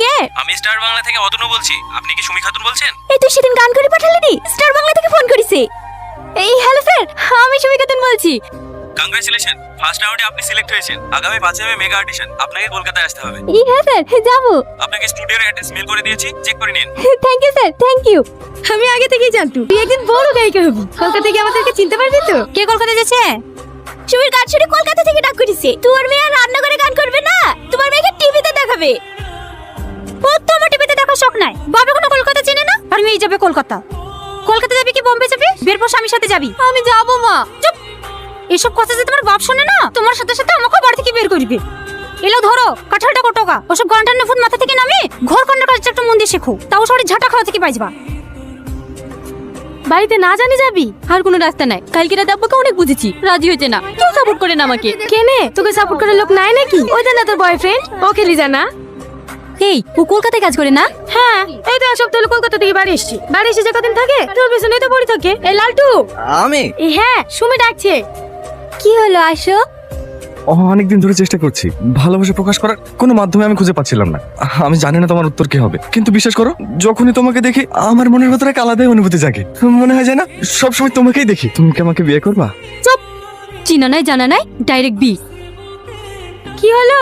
কে? আমি স্টার বাংলা থেকে অতনু বলছি। আপনি কি সুমি খাতুন বলছেন? এই তুই সেদিন গান করে পাঠালি নি, স্টার বাংলা থেকে ফোন করিছে। এই হ্যালো স্যার, আমি সুমি খাতুন বলছি। কংগ্রেচুলেশন, ফার্স্ট রাউন্ডে আপনি সিলেক্ট হয়েছেন। আগামী 5 মে মেগা অডিশন, আপনাকে কলকাতায় আসতে হবে। এই হ্যাঁ স্যার, যাবো। আপনাকে স্টুডিওর অ্যাড্রেস মেল করে দিয়েছি, চেক করে নিন। Thank you sir, thank you. আমি আগে থেকেই জানতাম তুই একদিন বড় গায়িকা হবি। কলকাতা গিয়ে আমাদেরকে চিনতে পারবি তো? কে কলকাতা যাচ্ছে? সুমির গান শুনে কলকাতা থেকে ডাক করেছে। তোর মেয়ে আর রান্নাঘরে গান করবে না, তোমার মেয়েকে টিভিতে দেখাবে। ও তো আমার টিভিতে দেখার শখ নাই। বাবা কোনো কলকাতা চেনে না, আর মেয়ে যাবে কলকাতা। কলকাতা যাবি কি বোম্বে যাবি? বেরপর স্বামীর সাথে যাবি। আমি যাবো মা। চুপ। এসব কথা যে তোমার বাপ শোনে না, তোমার সাথে সাথে আমাকেও বাড়ি থেকে বের করবে। এলো ধরো কাঁঠালটা কটকা, ওসব গানটার ফোন মাথা থেকে নামে ঘর কন্যার কাছে একটা মন দিয়ে শেখো, তাও শরীর ঝাঁটা খাওয়া থেকে বাঁচবা। বাড়িতে না জানি যাবি, আর কোনো রাস্তা নাই। কালকে রাতে আব্বাকে অনেক বুঝেছি, রাজি হয়েছে না। কেউ সাপোর্ট করে না আমাকে। কেনে তোকে সাপোর্ট করার লোক নাই নাকি? ওইটা না তোর বয়ফ্রেন্ড, ওকে লিজা না? এই ও কলকাতায় কাজ করে না? হ্যাঁ, এই তো এক সপ্তাহ হলো কলকাতা থেকে বাড়ি এসেছি। বাড়ি এসে যে কদিন থাকে তোর পেছনেই তো পড়ে থাকে। এই লালটু। আমি হ্যাঁ, সুমি ডাকছে। কি হলো, আসো। অনেকদিন ধরে চেষ্টা করছি, ভালোবাসা প্রকাশ করার কোনো মাধ্যমে আমি খুঁজে পাচ্ছিলাম না। আমি জানি না তোমার উত্তর কি হবে, কিন্তু বিশ্বাস করো, যখনই তোমাকে দেখি আমার মনের ভেতরে এক আলাদাই অনুভূতি জাগে। মনে হয় যায় না সবসময় তোমাকেই দেখি। তুমি কি আমাকে বিয়ে করবা? চুপ। চিনা নাই জানা নাই, ডাইরেক্ট বি। কি হলো?